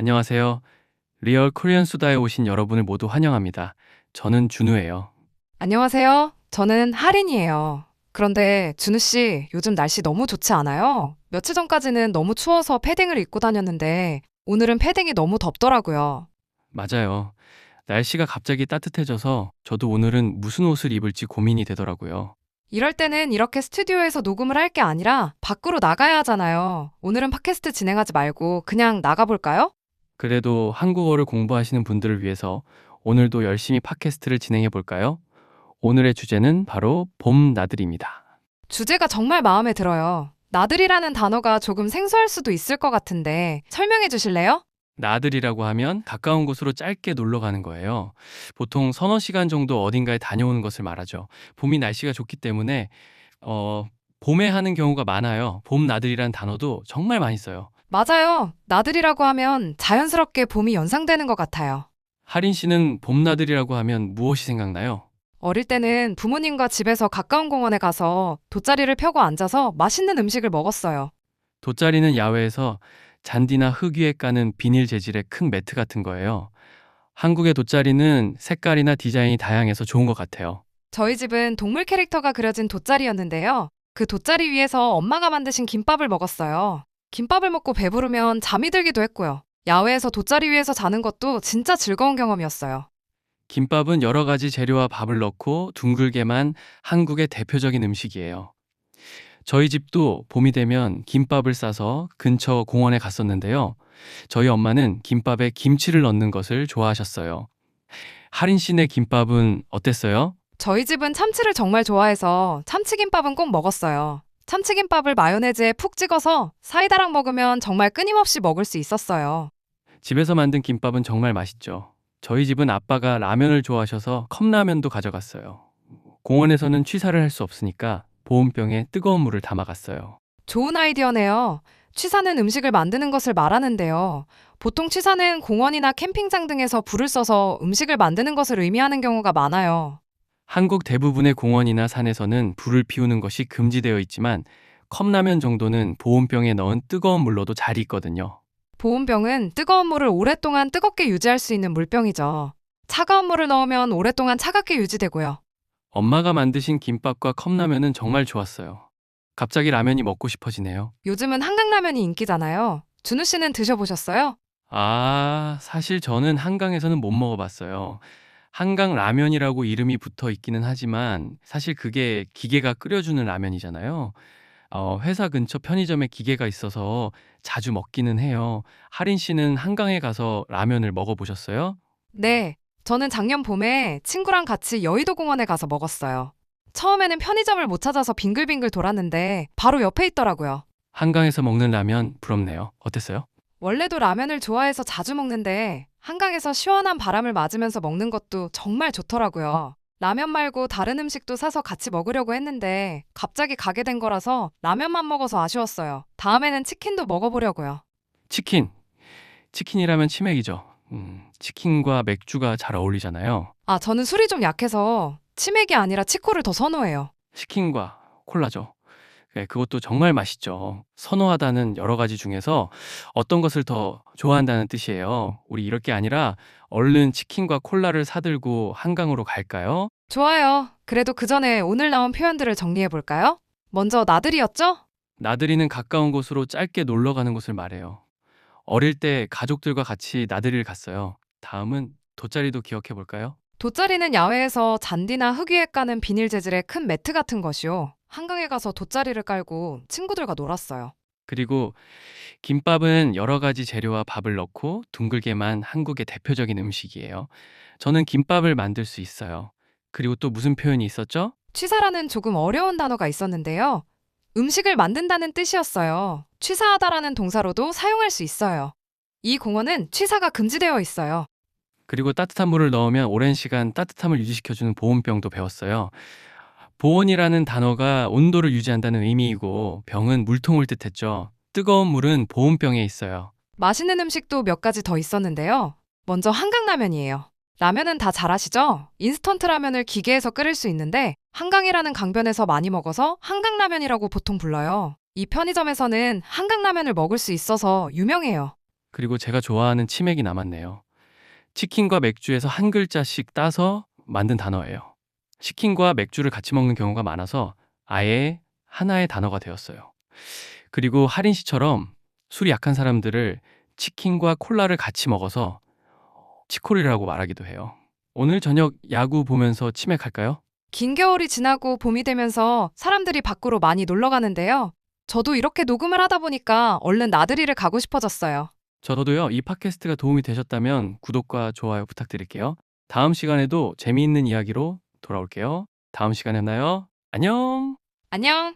안녕하세요. 리얼 코리안 수다에 오신 여러분을 모두 환영합니다. 저는 준우예요. 안녕하세요. 저는 하린이에요. 그런데 준우 씨, 요즘 날씨 너무 좋지 않아요? 며칠 전까지는 너무 추워서 패딩을 입고 다녔는데 오늘은 패딩이 너무 덥더라고요. 맞아요. 날씨가 갑자기 따뜻해져서 저도 오늘은 무슨 옷을 입을지 고민이 되더라고요. 이럴 때는 이렇게 스튜디오에서 녹음을 할 게 아니라 밖으로 나가야 하잖아요. 오늘은 팟캐스트 진행하지 말고 그냥 나가볼까요? 그래도 한국어를 공부하시는 분들을 위해서 오늘도 열심히 팟캐스트를 진행해 볼까요? 오늘의 주제는 바로 봄 나들이입니다. 주제가 정말 마음에 들어요. 나들이라는 단어가 조금 생소할 수도 있을 것 같은데 설명해 주실래요? 나들이라고 하면 가까운 곳으로 짧게 놀러 가는 거예요. 보통 서너 시간 정도 어딘가에 다녀오는 것을 말하죠. 봄이 날씨가 좋기 때문에 어, 봄에 하는 경우가 많아요. 봄 나들이라는 단어도 정말 많이 써요. 맞아요. 나들이라고 하면 자연스럽게 봄이 연상되는 것 같아요. 하린 씨는 봄 나들이라고 하면 무엇이 생각나요? 어릴 때는 부모님과 집에서 가까운 공원에 가서 돗자리를 펴고 앉아서 맛있는 음식을 먹었어요. 돗자리는 야외에서 잔디나 흙 위에 까는 비닐 재질의 큰 매트 같은 거예요. 한국의 돗자리는 색깔이나 디자인이 다양해서 좋은 것 같아요. 저희 집은 동물 캐릭터가 그려진 돗자리였는데요. 그 돗자리 위에서 엄마가 만드신 김밥을 먹었어요. 김밥을 먹고 배부르면 잠이 들기도 했고요. 야외에서 돗자리 위에서 자는 것도 진짜 즐거운 경험이었어요. 김밥은 여러 가지 재료와 밥을 넣고 둥글게만 한국의 대표적인 음식이에요. 저희 집도 봄이 되면 김밥을 싸서 근처 공원에 갔었는데요. 저희 엄마는 김밥에 김치를 넣는 것을 좋아하셨어요. 하린 씨네 김밥은 어땠어요? 저희 집은 참치를 정말 좋아해서 참치김밥은 꼭 먹었어요. 참치김밥을 마요네즈에 푹 찍어서 사이다랑 먹으면 정말 끊임없이 먹을 수 있었어요. 집에서 만든 김밥은 정말 맛있죠. 저희 집은 아빠가 라면을 좋아하셔서 컵라면도 가져갔어요. 공원에서는 취사를 할 수 없으니까 보온병에 뜨거운 물을 담아갔어요. 좋은 아이디어네요. 취사는 음식을 만드는 것을 말하는데요. 보통 취사는 공원이나 캠핑장 등에서 불을 써서 음식을 만드는 것을 의미하는 경우가 많아요. 한국 대부분의 공원이나 산에서는 불을 피우는 것이 금지되어 있지만 컵라면 정도는 보온병에 넣은 뜨거운 물로도 잘 익거든요. 보온병은 뜨거운 물을 오랫동안 뜨겁게 유지할 수 있는 물병이죠. 차가운 물을 넣으면 오랫동안 차갑게 유지되고요. 엄마가 만드신 김밥과 컵라면은 정말 좋았어요. 갑자기 라면이 먹고 싶어지네요. 요즘은 한강라면이 인기잖아요. 준우 씨는 드셔보셨어요? 사실 저는 한강에서는 못 먹어봤어요. 한강 라면이라고 이름이 붙어 있기는 하지만 사실 그게 기계가 끓여주는 라면이잖아요. 회사 근처 편의점에 기계가 있어서 자주 먹기는 해요. 하린 씨는 한강에 가서 라면을 먹어보셨어요? 네. 저는 작년 봄에 친구랑 같이 여의도 공원에 가서 먹었어요. 처음에는 편의점을 못 찾아서 빙글빙글 돌았는데 바로 옆에 있더라고요. 한강에서 먹는 라면 부럽네요. 어땠어요? 원래도 라면을 좋아해서 자주 먹는데 한강에서 시원한 바람을 맞으면서 먹는 것도 정말 좋더라고요. 라면 말고 다른 음식도 사서 같이 먹으려고 했는데 갑자기 가게 된 거라서 라면만 먹어서 아쉬웠어요. 다음에는 치킨도 먹어보려고요. 치킨. 치킨이라면 치맥이죠. 치킨과 맥주가 잘 어울리잖아요. 아, 저는 술이 좀 약해서 치맥이 아니라 치코를 더 선호해요. 치킨과 콜라죠. 네, 그것도 정말 맛있죠. 선호하다는 여러 가지 중에서 어떤 것을 더 좋아한다는 뜻이에요. 우리 이럴 게 아니라 얼른 치킨과 콜라를 사들고 한강으로 갈까요? 좋아요. 그래도 그 전에 오늘 나온 표현들을 정리해 볼까요? 먼저 나들이였죠? 나들이는 가까운 곳으로 짧게 놀러 가는 곳을 말해요. 어릴 때 가족들과 같이 나들이를 갔어요. 다음은 돗자리도 기억해 볼까요? 돗자리는 야외에서 잔디나 흙 위에 까는 비닐 재질의 큰 매트 같은 것이요. 한강에 가서 돗자리를 깔고 친구들과 놀았어요. 그리고 김밥은 여러 가지 재료와 밥을 넣고 둥글게만 한국의 대표적인 음식이에요. 저는 김밥을 만들 수 있어요. 그리고 또 무슨 표현이 있었죠? 취사라는 조금 어려운 단어가 있었는데요. 음식을 만든다는 뜻이었어요. 취사하다라는 동사로도 사용할 수 있어요. 이 공원은 취사가 금지되어 있어요. 그리고 따뜻한 물을 넣으면 오랜 시간 따뜻함을 유지시켜주는 보온병도 배웠어요. 보온이라는 단어가 온도를 유지한다는 의미이고 병은 물통을 뜻했죠. 뜨거운 물은 보온병에 있어요. 맛있는 음식도 몇 가지 더 있었는데요. 먼저 한강라면이에요. 라면은 다 잘 아시죠? 인스턴트 라면을 기계에서 끓일 수 있는데 한강이라는 강변에서 많이 먹어서 한강라면이라고 보통 불러요. 이 편의점에서는 한강라면을 먹을 수 있어서 유명해요. 그리고 제가 좋아하는 치맥이 남았네요. 치킨과 맥주에서 한 글자씩 따서 만든 단어예요. 치킨과 맥주를 같이 먹는 경우가 많아서 아예 하나의 단어가 되었어요. 그리고 할인 씨처럼 술이 약한 사람들을 치킨과 콜라를 같이 먹어서 치콜이라고 말하기도 해요. 오늘 저녁 야구 보면서 치맥할까요? 긴 겨울이 지나고 봄이 되면서 사람들이 밖으로 많이 놀러 가는데요. 저도 이렇게 녹음을 하다 보니까 얼른 나들이를 가고 싶어졌어요. 저도요, 이 팟캐스트가 도움이 되셨다면 구독과 좋아요 부탁드릴게요. 다음 시간에도 재미있는 이야기로 돌아올게요. 다음 시간에 만나요. 안녕! 안녕!